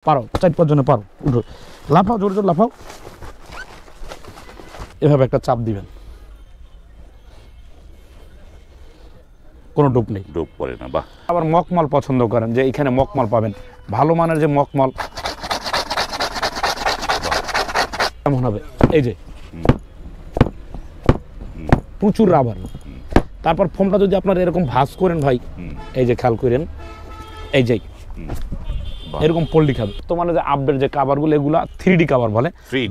পারো 4-5 জনে পারো, উঠো, লাফাও, জোরে জোরে লাফাও। এভাবে একটা চাপ দিবেন, কোনো ডুব নেই, ডুব পড়ে না। বাহ। আবার মকমল পছন্দ করেন যে এখানে মকমল পাবেন, ভালো মানের যে মকমল কেমন হবে, এই যে প্রচুর রাবার। তারপর ফোমটা যদি আপনারা এরকম ভাঁজ করেন ভাই, এই যে খেয়াল করেন, এই যে এরকম পল্লি খাবে। তো মানে যে আপডেট যে কাভারগুলো, এগুলা 3D কাভার বলে।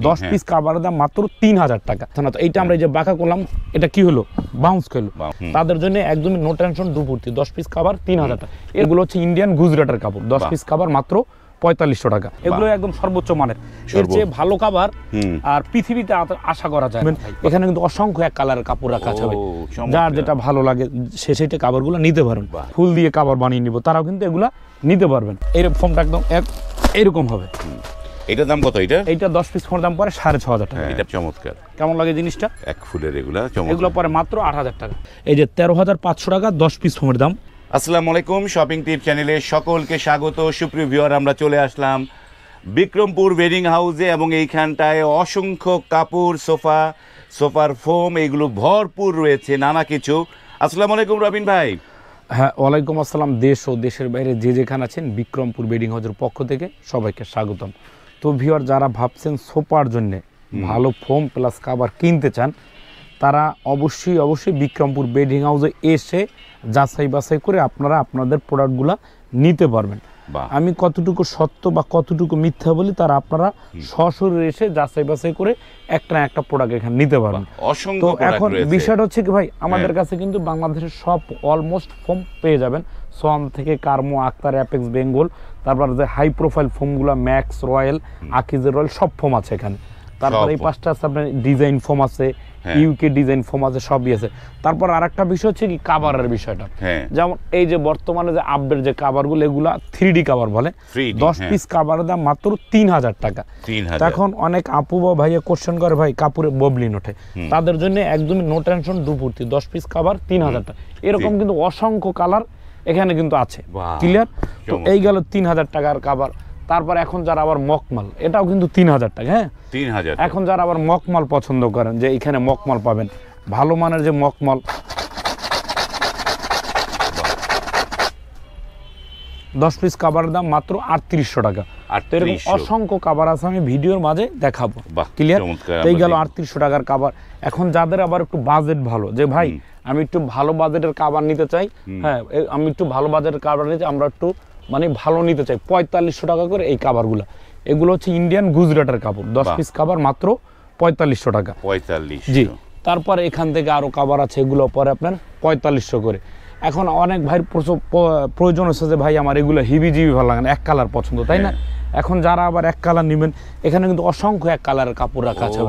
10 পিস কাভারের দাম মাত্র 3000 টাকা। তো এইটা আমরা এই যে বাঁকা করলাম, এটা কি হলো, বাউন্স খেলো। তাদের জন্য একদমই নো টেনশন, ডুবুর্তি 10 পিস কাভার 3000 টাকা। এগুলো হচ্ছে ইন্ডিয়ান গুজরাটের কাপড়, 10 পিস কাভার মাত্র 4500 টাকা। এগুলো একদম সর্বোচ্চ মানের, এর চেয়ে ভালো কাভার আর পৃথিবীতে আশা করা যায়। এখানে কিন্তু অসংখ্য এক কালারের কাপড় রাখা আছে, যার যেটা ভালো লাগে সে সেটা কাভারগুলো নিতে পারবেন। ফুল দিয়ে কাভার বানিয়ে নিব, তারাও কিন্তু এগুলা নিতে পারবেন। এই ফোমটা একদম এরকম হবে। এটার দাম কত? এইটা 10 পিস ফোমের দাম পরে 6500 টাকা। এটা চমৎকার, কেমন লাগে জিনিসটা? এক ফুলের এগুলো পরে মাত্র 8000 টাকা। এই যে 13500 টাকা 10 পিস ফোমের দাম। আসসালামু আলাইকুম, শপিং টিপ চ্যানেলে সকলকে স্বাগত। সুপ্রিয় ভিউয়ার, আমরা চলে আসলাম বিক্রমপুর ওয়েডিং হাউসে এবং এইখানটায় অসংখ্য কাপড়, সোফার ফোম, এইগুলো ভরপুর রয়েছে নানা কিছু। আসসালামু আলাইকুম রবিন ভাই। হ্যাঁ, ওয়ালাইকুম আসসালাম। দেশ ও দেশের বাইরে যে যেখানে আছেন, বিক্রমপুর ওয়েডিং হাউসের পক্ষ থেকে সবাইকে স্বাগতম। তো ভিউয়ার, যারা ভাবছেন সোফার জন্য ভালো ফোম প্লাস কাভার কিনতে চান, তারা অবশ্যই বিক্রমপুর ওয়েডিং হাউসে এসে যাচাই বাছাই করে আপনারা আপনাদের প্রোডাক্টগুলো নিতে পারবেন। আমি কতটুকু সত্য বা কতটুকু মিথ্যা বলি, তারা আপনারা সরাসরি এসে যাচাই বাছাই করে একটা প্রোডাক্ট এখানে নিতে পারবেন। তো এখন বিষয়টা হচ্ছে কি ভাই, আমাদের কাছে কিন্তু বাংলাদেশের সব অলমোস্ট ফোম পেয়ে যাবেন। সোয়ান থেকে কার্মো, আক্তার, অ্যাপেক্স, বেঙ্গল, তারপর যে হাই প্রোফাইল ফোমগুলো ম্যাক্স, রয়্যাল, আকিজের রয়্যাল, সব ফোম আছে এখানে। তারপর এই পাঁচটা আছে আপনার ডিজাইন ফোম আছে, ইউকে ডিজাইন ফোম আছে, সবই আছে। তারপর আরেকটা বিষয় হচ্ছে কি কাভারের বিষয়টা, যেমন এই যে বর্তমানে যে আপডেট যে কাভারগুলো, এগুলা 3D কাভার বলে। 10 পিস কাভারের দাম মাত্র 3000 টাকা। এখন অনেক আপু বা ভাইয়া কোশ্চেন করে, ভাই কাপড়ে ববলিন ওঠে, তাদের জন্য একদমই নো টেনশন, ডুবুর্তি 10 পিস কাভার 3000 টাকা। এরকম কিন্তু অসংখ্য কালার এখানে কিন্তু আছে, ক্লিয়ার? তো এই গেল 3000 টাকার কাভার। তারপর এখন যারা আবার মকমাল, এটাও কিন্তু 3000 টাকা। হ্যাঁ, 3000। এখন যারা আবার মকমাল পছন্দ করেন যে এখানে মকমাল পাবেন, ভালো মানের যে মকমাল, 10 পিস কাভারের দাম মাত্র 3800 টাকা। এরকম অসংখ্য কাভার আছে, আমি ভিডিওর মাঝে দেখাবো, ক্লিয়ার? এই গেল 3800 টাকার কাভার। এখন যাদের আবার একটু বাজেট ভালো, যে ভাই আমি একটু ভালো বাজেটের কাভার নিতে চাই, হ্যাঁ আমি একটু ভালো বাজেটের কাভার নিতে, আমরা একটু মানে ভালো নিতে চাই, 4500 টাকা করে এই কাভারগুলো। এগুলো হচ্ছে ইন্ডিয়ান গুজরাটের কাপড়, 10 পিস কাভার মাত্র 4500 টাকা। 45, জি। তারপর এখান থেকে আরো কাভার আছে, এগুলো পরে আপনার 4500 করে। এখন অনেক ভাইয়ের প্রয়োজন হচ্ছে যে ভাই আমার এগুলো হিবিজিবি ভালো লাগে না, এক কালার পছন্দ, তাই না? এখন যারা আবার এক কালার নেবেন, এখানে কিন্তু অসংখ্য এক কালারের কাপড় রাখা আছে,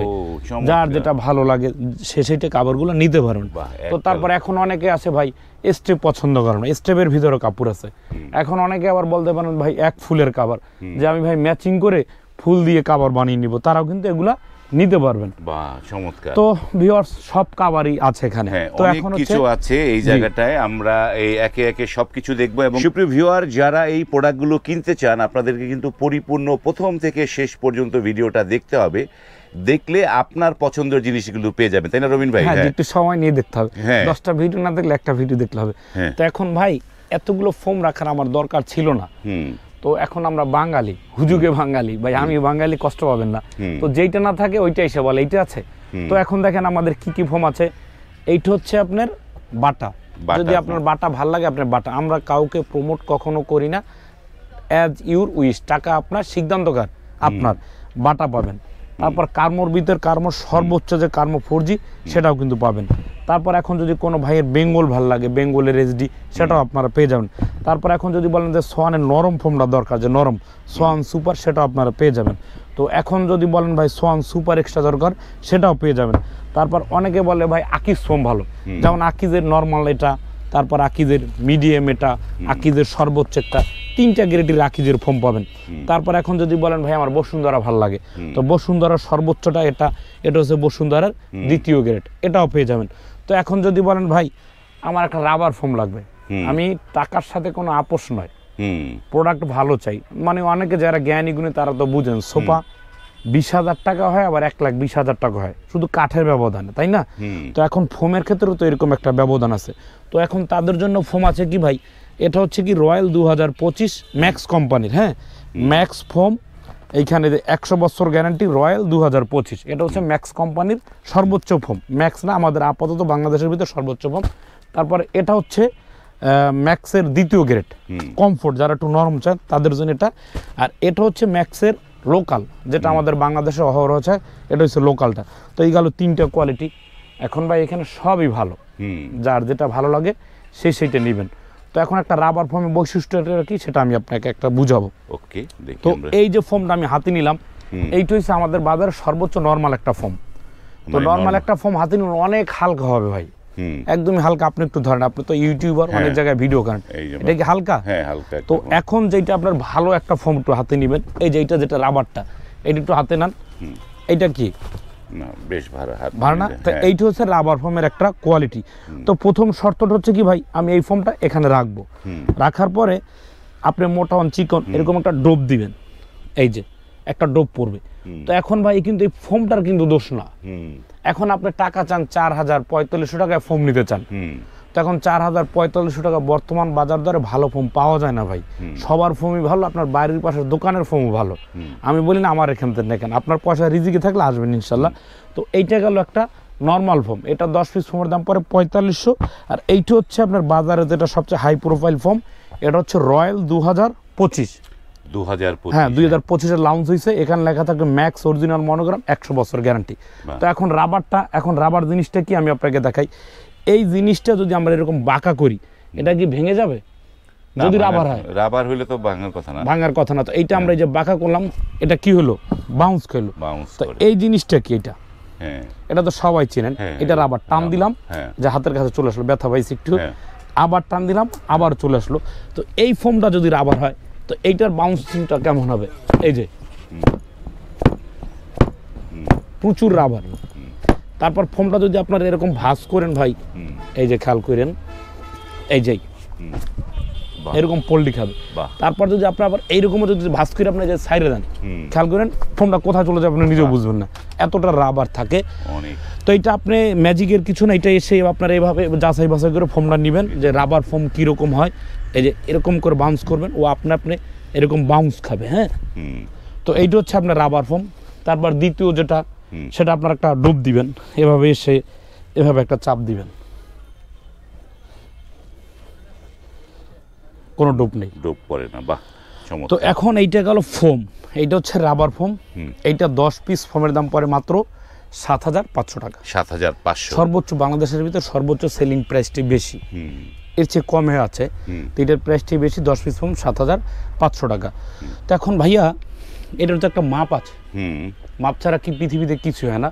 যার যেটা ভালো লাগে সে সেটা কাপড়গুলো নিতে পারবেন। তো তারপর এখন অনেকে আছে ভাই স্টেপ পছন্দ করেন, স্টেপের ভিতরে কাপড় আছে। এখন অনেকে আবার বলতে পারেন ভাই এক ফুলের কাভার, যে আমি ভাই ম্যাচিং করে ফুল দিয়ে কাভার বানিয়ে নিব, তারাও কিন্তু এগুলা নিতে পারবেন। বাহ, চমৎকার। তো ভিউয়ার্স, সব কাভারই আছে এখানে। তো এখন কিছু আছে এই জায়গাটায়, আমরা এই একে একে সবকিছু দেখবো। এবং সুপ্রিয় ভিউয়ার, যারা এই প্রোডাক্টগুলো কিনতে চান, আপনাদেরকে কিন্তু পরিপূর্ণ প্রথম থেকে শেষ পর্যন্ত ভিডিওটা দেখতে হবে। দেখলে আপনার পছন্দের জিনিসগুলো পেয়ে যাবেন, তাই না রবিন ভাই? হ্যাঁ, একটু সময় নিয়ে দেখতে হবে, 10টা ভিডিও না দেখলে একটা ভিডিও দেখতে হবে। তো এখন ভাই এতগুলো ফোম রাখার আমার দরকার ছিল না। তো এখন আমরা বাঙালি, হুজুগে বাঙালি, ভাই আমি বাঙালি, কষ্ট পাবেন না। তো যেইটা না থাকে ওইটা এসে বলে এইটা আছে। তো এখন দেখেন আমাদের কি কি ফোম আছে। এইটা হচ্ছে আপনার বাটা, যদি আপনার বাটা ভাল লাগে আপনার বাটা। আমরা কাউকে প্রমোট কখনো করি না, অ্যাজ ইউর উইশ, টাকা আপনার, সিদ্ধান্তকার আপনার, বাটা পাবেন। তারপর কার্মোর ভিতর কার্মোর সর্বোচ্চ যে কার্মো 4G, সেটাও কিন্তু পাবেন। তারপর এখন যদি কোনো ভাইয়ের বেঙ্গল ভাল লাগে, বেঙ্গলের HD, সেটাও আপনারা পেয়ে যাবেন। তারপর এখন যদি বলেন যে সোয়ানের নরম ফোমটা দরকার, যে নরম সোয়ান সুপার, সেটাও আপনারা পেয়ে যাবেন। তো এখন যদি বলেন ভাই সোয়ান সুপার এক্সট্রা দরকার, সেটাও পেয়ে যাবেন। তারপর অনেকে বলে ভাই আকিজ ফোম ভালো, যেমন আকিজের নর্মাল এটা, তারপর আকিজের মিডিয়াম এটা, আকিজের সর্বোচ্চ একটা, 3টা গ্রেডের আকিজের ফোম পাবেন। তারপর এখন যদি বলেন ভাই আমার বসুন্ধরা ভাল লাগে, তো বসুন্ধরার সর্বোচ্চটা এটা হচ্ছে বসুন্ধরার 2য় গ্রেড, এটাও পেয়ে যাবেন। তো এখন যদি বলেন ভাই আমার একটা রাবার ফোম লাগবে, আমি টাকার সাথে কোনো আপোষ নয়, প্রোডাক্ট ভালো চাই, মানে অনেকে যারা জ্ঞানী গুণী তারা তো বুঝেন সোফা 20,000 টাকা হয়, আবার 1,20,000 টাকা হয় শুধু কাঠের ব্যবধানে, তাই না? তো এখন ফোমের ক্ষেত্রেও তো এরকম একটা ব্যবধান আছে। তো এখন তাদের জন্য ফোম আছে কি ভাই, এটা হচ্ছে কি রয়্যাল 2025 ম্যাক্স কোম্পানির, হ্যাঁ ম্যাক্স ফোম, এইখানে 100 বছর গ্যারান্টি রয়্যাল 2025, এটা হচ্ছে ম্যাক্স কোম্পানির সর্বোচ্চ ফোম। ম্যাক্স না, আমাদের আপাতত বাংলাদেশের ভিতরে সর্বোচ্চ ফোম। তারপরে এটা হচ্ছে ম্যাক্সের দ্বিতীয় গ্রেড কমফোর্ট, যারা একটু নরম চান তাদের জন্য এটা। আর এটা হচ্ছে ম্যাক্সের লোকাল, যেটা আমাদের বাংলাদেশে অহরহ আছে, এটা হচ্ছে লোকালটা। তো এই গেল 3টা কোয়ালিটি। এখন ভাই এখানে সবই ভালো, যার যেটা ভালো লাগে সেইটা নেবেন। তো এখন একটা রাবার ফোমের বৈশিষ্ট্যটা কি সেটা আমি আপনাকে একটা বুঝাবো। ওকে, তো এই যে ফোমটা আমি হাতে নিলাম, এইটা হচ্ছে আমাদের বাজারের সর্বোচ্চ নরমাল একটা ফোম। তো নরমাল একটা ফোম হাতে নিলে অনেক হালকা হবে ভাই, একদমই হালকা। আপনি একটু ধরেন, আপনি তো ইউটিউবার, অনেক জায়গায় ভিডিও করেন, এটা কি হালকা? হ্যাঁ হালকা। তো এখন যেটা আপনার ভালো একটা ফোম একটু হাতে নেবেন, এই যে এইটা যেটা রাবারটা, এটা একটু হাতে নেন। এইটা কি না, বেশ ভালো না? তো এইটা হচ্ছে রাবার ফোমের একটা কোয়ালিটি। তো প্রথম শর্তটা হচ্ছে কি ভাই, আমি এই ফোমটা এখানে রাখবো, রাখার পরে আপনি মোটা চিকন এরকম একটা ডোপ দিবেন, এই যে একটা ডোপ পড়বে। তো এখন ভাই কিন্তু এই ফোমটার কিন্তু দোষ না, এখন আপনি টাকা চান 4,000-4,500 টাকায় ফোম নিতে চান, তো এখন 4,000-4,500 টাকা বর্তমান বাজার দরে ভালো ফোম পাওয়া যায় না ভাই। সবার ফোমই ভালো, আপনার বাড়ির পাশের দোকানের ফোমও ভালো। আমি বলি না আমার এখান থেকে দেখেন, আপনার পয়সা রিজিকে থাকলে আসবেন ইনশাল্লাহ। তো এইটা গেল একটা নর্মাল ফোম, এটা 10 পিস ফোমের দাম পড়ে 4,500। আর এইটা হচ্ছে আপনার বাজারে যেটা সবচেয়ে হাই প্রোফাইল ফোম, এটা হচ্ছে রয়্যাল 2025। হ্যাঁ 2025-এর লঞ্চ হয়েছে, এখানে লেখা থাকবে ম্যাক্স অরিজিনাল মনোগ্রাম, 100 বছর গ্যারান্টি। তো এখন রাবার জিনিসটা কি আমি আপনাকে দেখাই। এই জিনিসটা যদি আমরা এরকম বাঁকা করি, এটা কি ভেঙে যাবে? যদি রাবার হয়, রাবার হইলে তো ভাঙার কথা না, তো এইটা আমরা এই যে বাঁকা করলাম, এটা কি হলো? বাউন্স খেলো। তো এই জিনিসটা কি, এটা তো সবাই চেনেন, এটা রাবার টান দিলাম যে হাতের কাছে চলে আসলো, ব্যথা পাইছি একটু, আবার টান দিলাম আবার চলে আসলো। তো এই ফোমটা যদি রাবার হয়, তো এইটার বাউন্সিংটা কেমন হবে? এই যে প্রচুর রাবার। তারপর ফোমটা যদি আপনারা এরকম ভাঁজ করেন ভাই, এই যে খেয়াল করেন, এই যে এরকম পল্টি খাবে। তারপর যদি আপনি আবার এইরকম যদি ভাঁজ করে আপনি যে সাইডে দেন, খেয়াল করেন ফোমটা কোথায় চলে যাবে আপনি নিজেও বুঝবেন না, এতটা রাবার থাকে। তো এটা আপনি ম্যাজিকের কিছু না, এটা এসে আপনারা এইভাবে যাচাই বাছাই করে ফোমটা নেবেন যে রাবার ফোম কীরকম হয়। এই যে এরকম করে বাউন্স করবেন, ও আপনি এরকম বাউন্স খাবে। হ্যাঁ, তো এইটা হচ্ছে আপনার রাবার ফোম। তারপর দ্বিতীয় যেটা, সেটা আপনার একটা ডোপ দিবেন, এভাবে এসে এভাবে একটা চাপ দিবেন, কোনো ডোপ নেই, ডোপ পড়ে না। বাহ, তো এখন এইটা গেল ফোম, এইটা হচ্ছে রাবার ফোম। এইটা 10 পিস ফোমের দাম পড়ে মাত্র 7,500 টাকা। 7,500 সর্বোচ্চ বাংলাদেশের ভিতরে সর্বোচ্চ সেলিং প্রাইসটি বেশি, এর চেয়ে কমে আছে। তো এটার প্রাইসটি বেশি, 10 পিস ফোম 7,500 টাকা। তো এখন ভাইয়া এটার তো একটা মাপ আছে, মাপ ছাড়া কি পৃথিবীতে কিছু হয় না।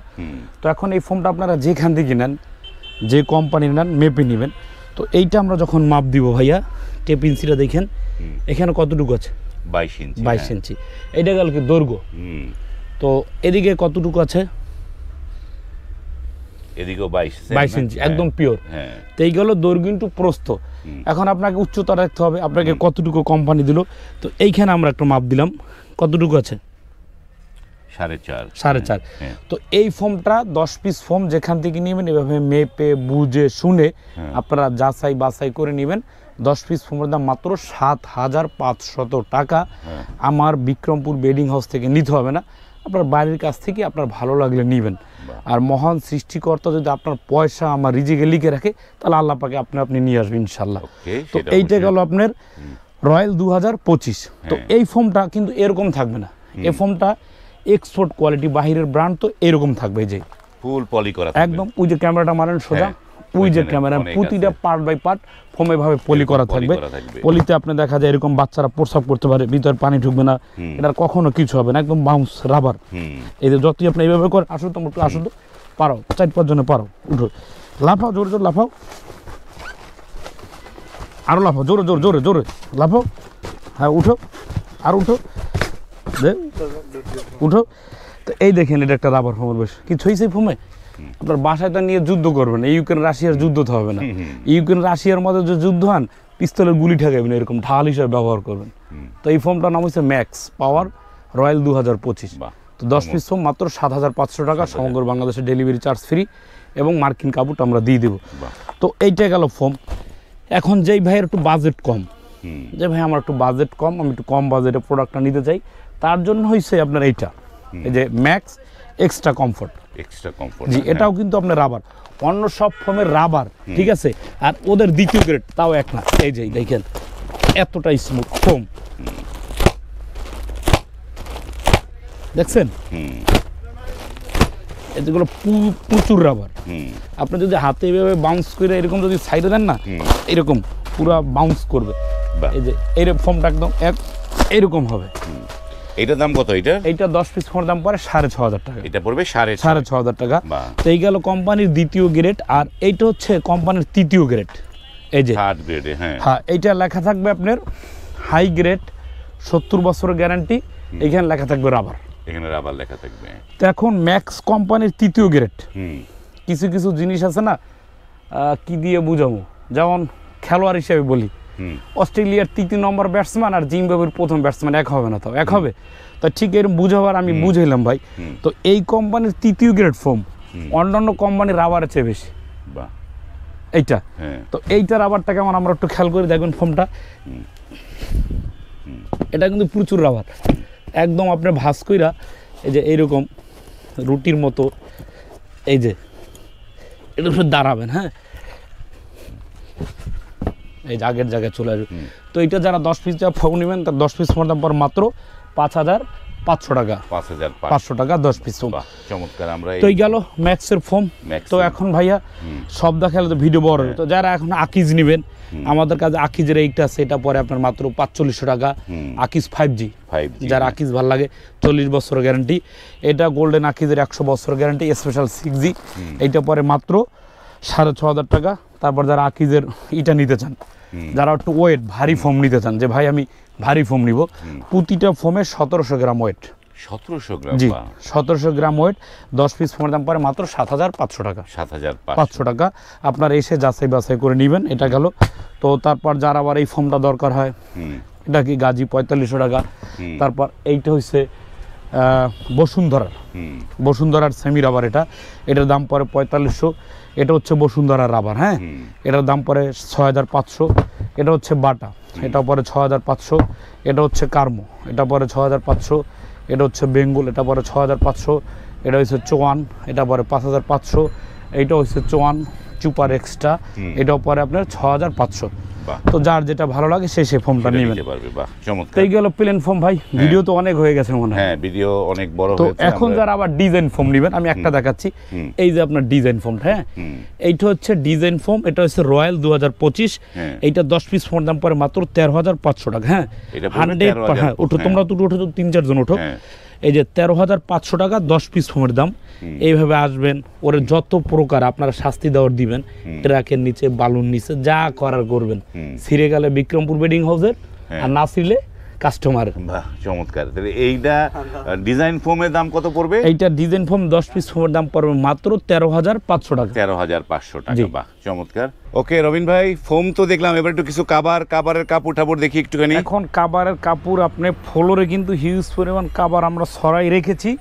তো এখন এই ফোমটা আপনারা যেখান থেকে নেন, যে কোম্পানির নেন, মেপে নেবেন। তো এইটা আমরা যখন মাপ দিব ভাইয়া, টেপ ইঞ্চিটা দেখেন এখানে কতটুকু আছে, 22 ইঞ্চি। এইটা গেল কি দৈর্ঘ্য। তো এদিকে কতটুকু আছে, এদিকেও 22 ইঞ্চি, একদম পিওর। তো এই গেল দৈর্ঘ্য ইন্টু প্রস্থ। এখন আপনাকে উচ্চতা রাখতে হবে, আপনাকে কতটুকু কোম্পানি দিল। তো এইখানে আমরা একটা মাপ দিলাম, কতটুকু আছে, 4.5। তো এই ফোমটা 10 পিস ফোম যেখান থেকে নেবেন, এভাবে মেপে বুঝে শুনে আপনারা যাচাই বাছাই করে নেবেন। 10 পিস ফোমের দাম মাত্র 7,500 টাকা। আমার বিক্রমপুর বেডিং হাউস থেকে নিতে হবে না, আপনার বাড়ির কাছ থেকে আপনার ভালো লাগলে নেবেন। আর মহান সৃষ্টিকর্তা যদি আপনার পয়সা আমার রিজিকে লিখে রাখে, তাহলে আল্লাহ পাকে আপনি নিয়ে আসবেন ইনশাল্লাহ। তো এইটা গেল আপনার রয়্যাল 2025। তো এই ফোমটা কিন্তু এরকম থাকবে না, এই ফোমটা এক্সপোর্ট কোয়ালিটি, বাহিরের ব্র্যান্ড। তো এরকম থাকবে, যে ফুল পলি করা একদম। ওই যে ক্যামেরাটা মারেন সোজা, ওই যে ক্যামেরা, প্রতিটা পার্ট বাই পার্ট ফোম এভাবে পলি করা থাকবে। পলিতে আপনি দেখা যায় এরকম বাচ্চারা প্রস্রাব করতে পারে, ভিতরে পানি ঢুকবে না, এটার কখনো কিছু হবে না, একদম বাউন্স রাবার। এই যে যতই আপনি এইভাবে করে আসো, তো একটু আসো, তো পারো 4-5 জনে পারো, উঠো, লাফাও, জোরে জোরে লাফাও, আরো লাফাও, জোরে জোরে জোরে জোরে লাফাও। হ্যাঁ উঠো, আর উঠো, উঠো। তো এই দেখেন, এটা একটা রাবার ফোমের বেশ কিছু হয়েছে ফোমে। আপনার বাসায় তো নিয়ে যুদ্ধ করবেন, ইউক্রেন রাশিয়ার যুদ্ধ তো হবে না। ইউক্রেন রাশিয়ার মধ্যে যে যুদ্ধ হন, পিস্তলের গুলি ঠেকাবেন, এরকম ঢাল হিসেবে ব্যবহার করবেন। তো এই ফোমটার নাম হচ্ছে ম্যাক্স পাওয়ার রয়্যাল 2025। বাহ। তো 10 পিস ফোম মাত্র 7,500 টাকা, সমগ্র বাংলাদেশে ডেলিভারি চার্জ ফ্রি এবং মার্কিন কাপড়টা আমরা দিয়ে দেবো। বাহ। তো এইটা গেল ফোম। এখন যেই ভাইয়ের একটু বাজেট কম, যে ভাই আমার একটু বাজেট কম, আমি একটু কম বাজেটে প্রোডাক্টটা নিতে চাই, তার জন্য হয়েছে আপনার এইটা, এই যে Max extra comfort. Extra comfort, জি, এটাও কিন্তু আপনার রাবার, অন্য সব ফোমের রাবার, ঠিক আছে, আর ওদের দ্বিতীয় গ্রেড তাও এক না। এই যে দেখেন এতটা স্মুথ ফোম, দেখছেন এগুলো প্রচুর রাবার। আপনি যদি হাতে এভাবে বাউন্স করে এরকম যদি সাইডে দেন না, এরকম পুরো বাউন্স করবে। এই যে এই ফোমটা একদম এরকম হবে। এটার দাম কত? এইটা 10 পিস ফোমের দাম পড়ে 6,500 টাকা। এটা পড়বে 6,500 টাকা। বাহ। তো এই গেল কোম্পানির দ্বিতীয় গ্রেড, আর এইটা হচ্ছে কোম্পানির তৃতীয় গ্রেড। এই যে থার্ড গ্রেডে, হ্যাঁ, এইটা লেখা থাকবে আপনার হাই গ্রেড 70 বছরের গ্যারান্টি, এখানে লেখা থাকবে রাবার, এখানে রাবার লেখা থাকবে। তো এখন ম্যাক্স কোম্পানির তৃতীয় গ্রেড কিছু কিছু জিনিস আছে না, কি দিয়ে বুঝাবো, যেমন খেলোয়াড় হিসেবে বলি, অস্ট্রেলিয়ার 3 নম্বর ব্যাটসম্যান আর জিম্বাবুয়ের প্রথম ব্যাটসম্যান এক হবে না, তাও এক হবে। তো ঠিক এরকম বুঝাবার আমি বুঝাইলাম ভাই। তো এই কোম্পানির তৃতীয় গ্রেড ফোম অন্যান্য কোম্পানির রাবারের চেয়ে বেশি। বাহ। এইটা, তো এইটা রাবারটা কেমন আমরা একটু খেয়াল করে দেখবেন ফোমটা, এটা কিন্তু প্রচুর রাবার, একদম আপনার ভাঁজ কইরা এই যে এইরকম রুটির মতো, এই যে এটা একটু দাঁড়াবেন, হ্যাঁ, এই যে আগের জায়গায় চলে আসবে। তো এইটা যারা 10 পিস যা ফোম নেবেন, তার 10 পিস ফোমের দাম পর মাত্র 5,500 টাকা। 5,500 টাকা 10 পিস ফোম। চমৎকার। আমরা তো এই গেল ম্যাক্সের ফোম। তো এখন ভাইয়া সব দেখালে তো ভিডিও বড়, তো যারা এখন আকিজ নেবেন, আমাদের কাছে আকিজের এইটা আছে, এটা পরে আপনার মাত্র 4500 টাকা। আকিজ 5G, যারা আকিজ ভাল লাগে, 40 বছরের গ্যারান্টি। এটা গোল্ডেন আকিজের 100 বছরের গ্যারান্টি, স্পেশাল 6G, এইটা পরে মাত্র 6,500 টাকা। তারপর যারা আকিজের ইটা নিতে চান, যারা একটু ওয়েট ভারী ফোম নিতে চান, যে ভাই আমি ভারী ফোম নিব, প্রতিটা ফোমে 1700 গ্রাম ওয়েট। 1700 গ্রাম? জি, 1700 গ্রাম ওয়েট, 10 পিস ফোমের দাম পরে মাত্র 7,500 টাকা। 7,500 টাকা। আপনার এসে যাচাই বাছাই করে নেবেন, এটা গেল। তো তারপর যার আবার এই ফোমটা দরকার হয়, এটা কি গাজী 4500 টাকা। তারপর এইটা হচ্ছে বসুন্ধরার সেমি রাবার, এটার দাম পরে 4500। এটা হচ্ছে বসুন্ধরার রাবার, হ্যাঁ, এটার দাম পরে 6,500। এটা হচ্ছে বাটা, এটা পরে 6,500। এটা হচ্ছে কার্মো, এটা পরে 6,500। এটা হচ্ছে বেঙ্গল, এটা পরে 6,500। এটা হচ্ছে চোয়ান, এটা পরে 5,500। এইটা হচ্ছে চোয়ান সুপার এক্সট্রা, এটাও পরে আপনার 6,500। তো যার যেটা ভালো লাগে সে ফোমটা নেবেন। তো এই গেল প্লেন ফোম। ভাই ভিডিও তো অনেক হয়ে গেছে মনে হয়। হ্যাঁ, ভিডিও অনেক বড় তো হয়েছে। এখন যারা আবার ডিজাইন ফোম নেবেন, আমি একটা দেখাচ্ছি, এই যে আপনার ডিজাইন ফোমটা, হ্যাঁ, এইটা হচ্ছে ডিজাইন ফোম, এটা হচ্ছে রয়্যাল 2025। এইটা 10 পিস ফোমের দাম পরে মাত্র 13,500 টাকা। হ্যাঁ, 100, হ্যাঁ, ওঠো তোমরা তো উঠো, 3-4 জন ওঠো। এই যে 13,500 টাকা 10 পিস ফোমের দাম। এইভাবে আসবেন, ওরে যত প্রকার আপনারা শাস্তি দেওয়ার দিবেন, ট্রাকের নিচে, বালুর নিচে, যা করার করবেন। ছিঁড়ে গেলে বিক্রমপুর বেডিং হাউসের, আর না ছিঁড়লে কাস্টমারের। বাহ, চমৎকার। তাহলে এইটা ডিজাইন ফোমের দাম কত পড়বে? এইটা ডিজাইন ফোম 10 পিস ফোমের দাম পড়বে মাত্র 13,500 টাকা। 13,500 টাকা। বাহ, চমৎকার। ওকে রবিন ভাই, ফোম তো দেখলাম, এবার একটু কিছু কাবারের কাপড় টাপড় দেখি একটুখানি। এখন কাবারের কাপড় আপনি ফ্লোরে কিন্তু হিউজ পরিমাণ কাবার আমরা ছড়াই রেখেছি,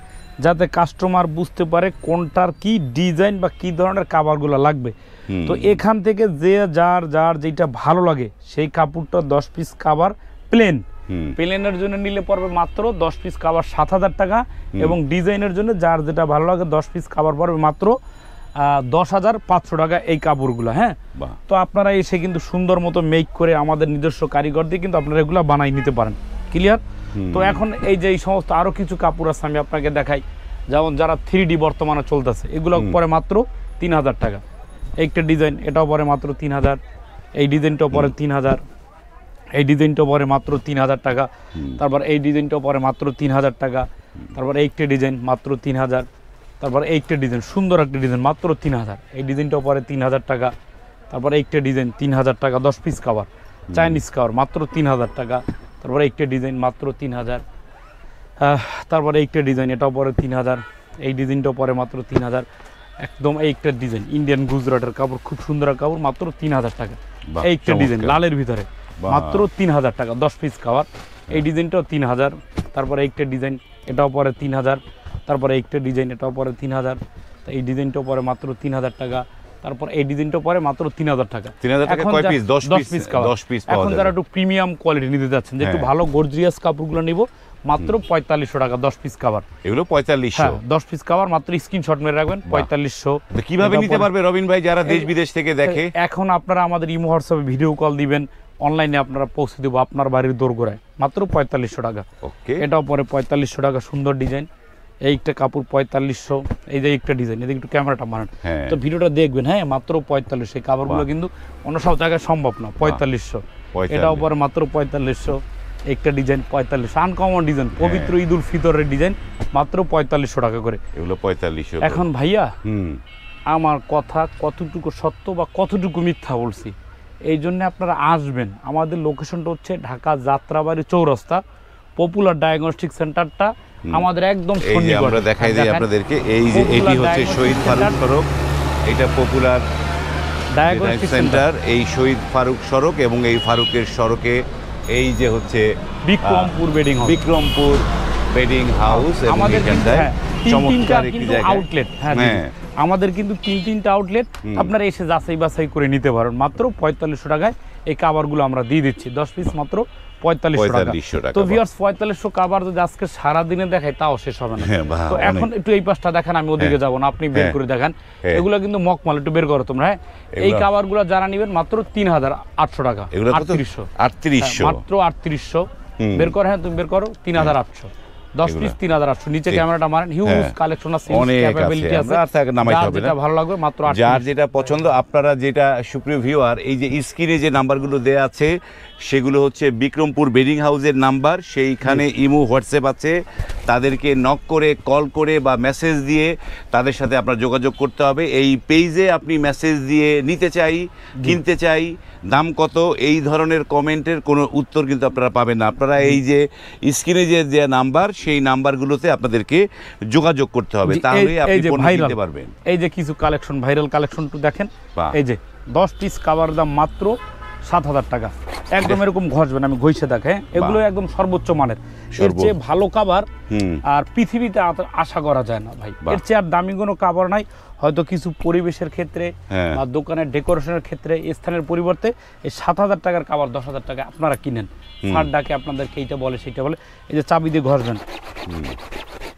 যাতে কাস্টমার বুঝতে পারে কোনটার কি ডিজাইন বা কি ধরনের কাবারগুলো লাগবে। তো এখান থেকে যে যার যেটা ভালো লাগে সেই কাপড়টা 10 পিস কাবার প্লেনের জন্য নিলে পড়বে মাত্র 10 পিস কাবার 7,000 টাকা, এবং ডিজাইনের জন্য যার যেটা ভালো লাগে 10 পিস কাবার পড়বে মাত্র 10,500 টাকা এই কাপড়গুলো। হ্যাঁ, তো আপনারা এসে কিন্তু সুন্দর মতো মেক করে আমাদের নিজস্ব কারিগর দিয়ে কিন্তু আপনারা এগুলো বানাই নিতে পারেন। ক্লিয়ার? তো এখন এই যে এই সমস্ত আরও কিছু কাপড় আছে, আমি আপনাকে দেখাই, যেমন যারা 3D বর্তমানে চলতেছে, এগুলো পরে মাত্র 3,000 টাকা। একটা ডিজাইন, এটাও পরে মাত্র 3,000। এই ডিজাইনটাও পরে 3,000। এই ডিজাইনটাও পরে মাত্র 3,000 টাকা। তারপর এই ডিজাইনটাও পরে মাত্র 3,000 টাকা। তারপর একটা ডিজাইন মাত্র 3,000। তারপর একটা ডিজাইন, সুন্দর একটা ডিজাইন, মাত্র 3,000। এই ডিজাইনটাও পরে 3,000 টাকা। তারপরে একটা ডিজাইন 3,000 টাকা, 10 পিস কাভার, চাইনিজ কাভার, মাত্র 3,000 টাকা। তারপরে একটা ডিজাইন মাত্র 3,000। তারপরে একটা ডিজাইন, এটাও পরে 3,000। এই ডিজাইনটাও পরে মাত্র 3,000। একদম এই একটা ডিজাইন ইন্ডিয়ান গুজরাটের কাপড়, খুব সুন্দর কাপড়, মাত্র 3000 টাকা। বাহ, এই একটা ডিজাইন চমৎকার। লালের ভিতরে বাহ। মাত্র 3000 টাকা, 10 পিস কাভার। এই ডিজাইনটাও 3000। তারপরে একটা ডিজাইন এটাও পরে 3000। তারপরে একটা ডিজাইন এটাও পরে 3000। এই ডিজাইনটাও পরে মাত্র 3000 টাকা। তারপর এই ডিজাইনটাও পরে মাত্র 3000 টাকা। 3000 টাকা কয় পিস? 10 piece cover. 10 পিস পাওয়া এখন যাবে। যারা একটু প্রিমিয়াম কোয়ালিটি নিতে যাচ্ছেন, যে একটু হ্যাঁ। ভালো গর্জিয়াস কাপড়গুলো নিব, মাত্র 4500 টাকা 10 পিস কাভার। এগুলো 4500। হ্যাঁ 10 পিস কাভার, মাত্র স্ক্রিনশট মেরে রাখবেন 4500। তো কিভাবে এটা নিতে পরে- পারবে রবিন ভাই যারা দেশ বিদেশ থেকে দেখে? এখন আপনারা আমাদের ইমো হোয়াটসঅ্যাপে ভিডিও কল দিবেন, অনলাইনে আপনারা পৌঁছে দেবো আপনার বাড়ির দোরগোড়ায়, মাত্র 4500 টাকা। ওকে, এটাও পরে 4500 টাকা, সুন্দর ডিজাইন। এইটা কাপড় 4500। এই যে একটা ডিজাইন, এদিকে একটু ক্যামেরাটা মারেন, হ্যাঁ। তো ভিডিওটা দেখবেন। হ্যাঁ মাত্র 4500। এই কাপড়গুলো বাহ। কিন্তু অন্য সব জায়গায় সম্ভব না। 4500। 4500। এটাও পরে মাত্র 4500। একটা ডিজাইন 4500, আনকমন ডিজাইন, পবিত্র ঈদ উল ফিতরের ডিজাইন, মাত্র 4500 টাকা করে। এগুলো 4500। এখন ভাইয়া হুম, আমার কথা কতটুকু সত্য বা কতটুকু মিথ্যা বলছি, এই জন্য আপনারা আসবেন। আমাদের লোকেশনটা হচ্ছে ঢাকা যাত্রাবাড়ি চৌরাস্তা, পপুলার ডায়াগনস্টিক সেন্টারটা আমাদের একদম এই যে সন্নিকটে। আমরা দেখাই দিই দেখেন, আপনাদেরকে, এই যে Popular এটি হচ্ছে Diagnostic শহীদ ফারুক Center। সড়ক, এটা পপুলার ডায়াগনস্টিক সেন্টার, সেন্টার, এই শহীদ ফারুক সড়ক, এবং এই ফারুকের সড়কে এই যে হচ্ছে Bikrampur bedding house. Bikrampur bedding house, এবং আমাদের কিন্তু এখানটায় হ্যাঁ, তিনটা চমৎকার একটি কিন্তু জায়গা। আউটলেট। হ্যাঁ হ্যাঁ। আমাদের কিন্তু তিনটা আউটলেট, আপনারা এসে যাচাই বাছাই করে নিতে পারেন। মাত্র 4500 টাকায় এই কাভারগুলো আমরা দিয়ে দিচ্ছি, 10 পিস মাত্র 4500 টাকা। 4500 টাকা, তো বাহ। ভিউয়ার্স 4500 কাভার যদি আজকে সারা দিনে দেখাই তাও শেষ হবে না। হ্যাঁ, বাহ, তো অনেক। এখন একটু এই পাশটা দেখেন, আমি ওদিকে হ্যাঁ। যাব না, আপনি বের হ্যাঁ। করে দেখান। হ্যাঁ। এগুলো কিন্তু মকমাল, একটু বের করো তোমরা। হ্যাঁ এই এগুলো- কাভারগুলো যারা নেবেন মাত্র 3800 টাকা। এগুলো কত? 3800। 3800। মাত্র 3800। বের করো, হ্যাঁ তুমি বের করো, 3800। 10 পিস 3800। নিচে ক্যামেরাটা মারেন, হিউজ হ্যাঁ। কালেকশন আছে, অনেক আছে, ক্যাপাবিলিটি আছে। আমরা আর তাকে নামাইতে যার হবে না। যেটা ভালো লাগবে মাত্র 3800। যার যেটা পছন্দ, আপনারা যেটা সুপ্রিয় ভিউয়ার, এই যে স্ক্রিনে যে নাম্বারগুলো দেয়া আছে সেগুলো হচ্ছে বিক্রমপুর বেডিং হাউসের নাম্বার। সেইখানে ইমো হোয়াটসঅ্যাপ আছে, তাদেরকে নক করে, কল করে বা মেসেজ দিয়ে তাদের সাথে আপনার যোগাযোগ করতে হবে। এই পেজে আপনি মেসেজ দিয়ে নিতে চাই, কিনতে চাই, দাম কত, এই ধরনের কমেন্টের কোনো উত্তর কিন্তু আপনারা পাবেন না। আপনারা এই যে স্ক্রিনে যে নাম্বার, সেই নাম্বারগুলোতে আপনাদেরকে যোগাযোগ করতে হবে, জি, তাহলে এই আপনি যে পণ্য ভাইরাল, কিনতে পারবেন। এই যে কিছু কালেকশন, ভাইরাল কালেকশন তো দেখেন। বাহ। এই যে 10 পিস কাভার দাম মাত্র 7000 টাকা। একদম এরকম ঘষবেন, আমি ঘষে দেখে, এগুলো একদম সর্বোচ্চ মানের। এর চেয়ে ভালো কাভার আর পৃথিবীতে আশা করা যায় না ভাই। বাহ। এর চেয়ে আর দামি কোনো কাভার নাই। হয়তো কিছু পরিবেশের ক্ষেত্রে হ্যাঁ। বা দোকানের ডেকোরেশনের ক্ষেত্রে স্থানের পরিবর্তে এই 7000 টাকার কাভার 10000 টাকা আপনারা কিনেন। ছাড় ডাকে আপনাদেরকে এইটা বলে সেইটা বলে। এই যে চাবি দিয়ে ঘষবেন,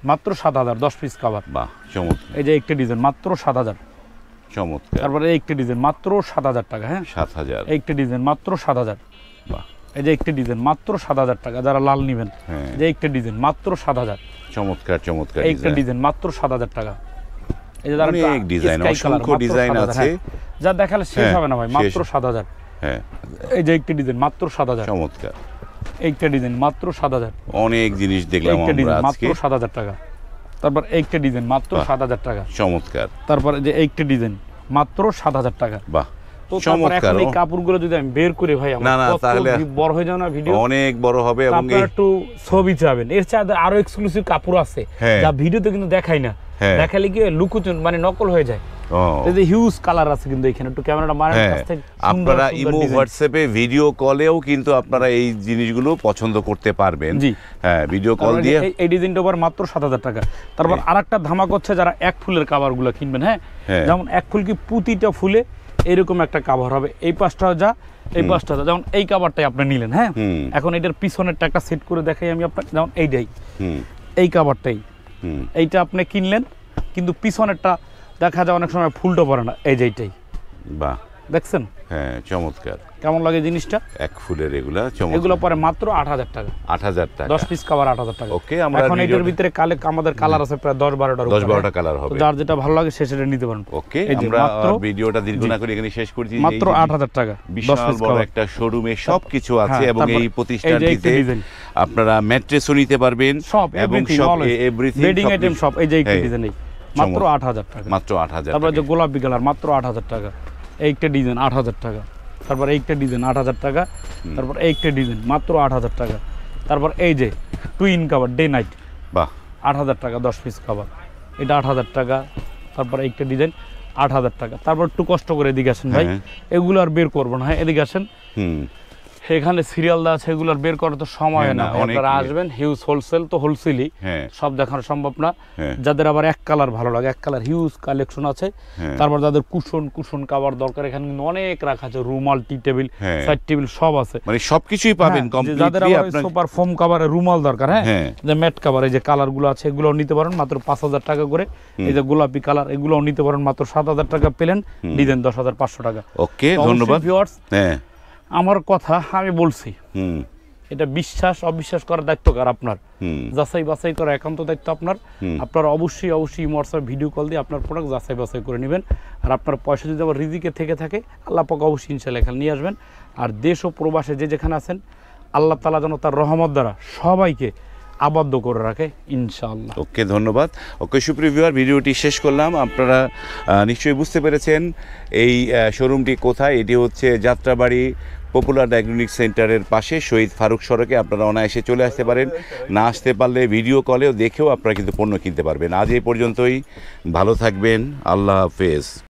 মাত্র 7000, 10 পিস কাভার। বাহ, চমৎকার, এই যে একটা ডিজাইন মাত্র 7000। চমৎকার। তারপরে এই একটা ডিজাইন মাত্র 7000 টাকা। হ্যাঁ 7000। এই একটা ডিজাইন মাত্র 7000। বাহ, এই যে একটা ডিজাইন মাত্র 7000 টাকা, যারা লাল নেবেন। হ্যাঁ। যে একটা ডিজাইন মাত্র 7000। চমৎকার, চমৎকার এই একটা ডিজাইন। ডিজাইন মাত্র 7000 টাকা। এই যে যারা অনেক ডিজাইন, sky color, অসংখ্য মাত্র ডিজাইন 7000, আছে। হ্যাঁ। যা দেখালে শেষ হ্যাঁ, হবে না ভাই, মাত্র শেষ। 7000। হ্যাঁ, এই যে একটা ডিজাইন মাত্র 7000। চমৎকার। এইটা ডিজাইন মাত্র 7000। অনেক জিনিস দেখলাম এইটা আমরা ডিজাইন আজকে। মাত্র 7000 টাকা। তারপর এইটা ডিজাইন মাত্র বাহ। 7000 টাকা। চমৎকার। তারপর যে এইটা ডিজাইন মাত্র 7000 টাকা। বাহ, তো তারপর চমৎকার। এখন এই কাপড়গুলো যদি আমি বের করে ভাই, আমার না, না, কত তাহলে বড় হয়ে যাবে না ভিডিও। অনেক বড় হবে, এবং আপনারা একটু ছবি চাবেন। এর চাইতে আরো এক্সক্লুসিভ কাপড় আছে হ্যাঁ। যা ভিডিওতে কিন্তু দেখাই না। হ্যাঁ। দেখালে কি লুকুচুন, মানে নকল হয়ে যায়। এই যে হিউজ কালার আছে কিন্তু এখানে, একটু ক্যামেরাটা মারেন হ্যাঁ, কাছ থেকে। আপনারা ইমো হোয়াটসঅ্যাপে ভিডিও কলেও কিন্তু আপনারা এই জিনিসগুলো পছন্দ করতে পারবেন। জি। হ্যাঁ, ভিডিও কল দিয়ে। এই ডিজাইনটা আবার মাত্র 7000 টাকা। তারপর আরেকটা ধামাক হচ্ছে, যারা এক ফুলের কাভারগুলো কিনবেন। হ্যাঁ হ্যাঁ। যেমন এক ফুল কি প্রতিটা ফুলে এরকম একটা কাভার হবে, এই পাশটাও যা এই পাশটা যা। যেমন এই কাভারটাই আপনি নিলেন। হ্যাঁ এখন এটার পিছনেরটা একটা সেট করে দেখাই আমি আপনাকে। যেমন এইটাই, এই কাভারটাই, এইটা আপনি কিনলেন, কিন্তু পিছনেরটা দেখা যায় অনেক সময় ফুলটা পড়ে না। এই যে এইটাই, বাহ, দেখছেন হ্যাঁ, চমৎকার। কেমন লাগে জিনিসটা? এক ফুলের এগুলা এগুলো চমৎকার। পরে মাত্র 8000 টাকা। 8000 টাকা। 10 পিস কাভার 8000 টাকা। ওকে, আমরা এখন এটার ভিডিওটা- ভিতরে আমাদের কালার আছে প্রায় 10-12টার উপরে। 10-12টা কালার হবে। তো যার যেটা ভালো লাগে সে সেটা নিতে পারেন। ওকে, এই যে আমরা মাত্র ভিডিওটা দীর্ঘ না করে এখানে শেষ করছি। মাত্র এই যে 8000 টাকা, 10 বিশাল পিস বড় কাভার। একটা শোরুমে সবকিছু আছে, হ্যাঁ, এবং তারপর এই এই যে প্রতিষ্ঠানটিতে একটা ডিজাইন। আপনারা ম্যাট্রেসও নিতে পারবেন, সব এবং এভরিথিং, সব অলওয়েজ এভরিথিং, বেডিং আইটেম সব। এই যে একটা হ্যাঁ, ডিজাইন, এই মাত্র 8000 টাকা। মাত্র 8000 তারপর যে টাকা। গোলাপি কালার মাত্র 8000 টাকা। এইটা ডিজাইন 8000 টাকা। তারপর এইটা ডিজাইন 8000 টাকা। তারপর এইটা ডিজাইন মাত্র 8000 টাকা। তারপর এই যে টুইন কাভার ডে নাইট বাহ, 8000 টাকা, 10 পিস কাভার, এটা 8000 টাকা। তারপর একটা ডিজাইন 8,000 টাকা। তারপর একটু কষ্ট করে এদিকে আসেন ভাই, হ্যাঁ। এগুলো আর বের করবো না। হ্যাঁ এদিকে আসেন, হুম এখানে সিরিয়াল দেওয়া আছে, এগুলো আর বের করার তো সময় হ্যাঁ, না। না, অনেক আপনারা ইয়ে। আসবেন, হিউজ হোলসেল তো হোলসেলই, হ্যাঁ সব দেখানো সম্ভব না। হ্যাঁ যাদের আবার এক কালার ভালো লাগে, এক কালার হিউজ কালেকশন আছে। হ্যাঁ। তারপর যাদের কুশন কাভার দরকার, এখানে কিন্তু অনেক রাখা আছে, রুমাল, টি টেবিল, হ্যাঁ। সাইড টেবিল সব আছে। মানে সবকিছুই পাবেন হ্যাঁ, যে যাদের কমপ্লিটলি আবার আপনার। সুপার ফোম কাভারে রুমাল দরকার, হ্যাঁ হ্যাঁ। যে ম্যাট কাভার, এই যে কালার গুলো আছে এগুলো নিতে পারেন মাত্র 5,000 টাকা করে। এই যে গোলাপি কালার এগুলো নিতে পারেন মাত্র 7,000 টাকা পেলেন, ডিজাইন 10,500 টাকা। ওকে, তো ধন্যবাদ। অবশ্যই viewers, হ্যাঁ আমার কথা আমি বলছি, হুম এটা বিশ্বাস অবিশ্বাস করার দায়িত্ব কার? আপনার। হুম যাচাই বাছাই করা একান্ত দায়িত্ব আপনার। আপনারা অবশ্যই হোয়াটসঅ্যাপ ভিডিও কল দিয়ে আপনার প্রোডাক্ট যাচাই বাছাই করে নেবেন। আর আপনার পয়সা যদি আবার রিজিকে থেকে থাকে, আল্লাহ পাক অবশ্যই ইনশাআল্লাহ এখানে নিয়ে আসবেন। আর দেশ ও প্রবাসে যে যেখানে আছেন, আল্লাহ তাআলা যেন তার রহমত দ্বারা সবাইকে আবদ্ধ করে রাখে ইনশাআল্লাহ। ওকে, ধন্যবাদ। ওকে সুপ্রিয় ভিউয়ার, ভিডিওটি শেষ করলাম। আপনারা নিশ্চয়ই বুঝতে পেরেছেন এই শোরুমটি কোথায়। এটি হচ্ছে যাত্রাবাড়ি পপুলার ডায়াগনস্টিক সেন্টারের পাশে শহীদ ফারুক সড়কে। আপনারা অনায়াসে চলে আসতে পারেন, না আসতে পারলে ভিডিও কলেও দেখেও আপনারা কিন্তু পণ্য কিনতে পারবেন। আজ এই পর্যন্তই, ভালো থাকবেন, আল্লাহ হাফেজ।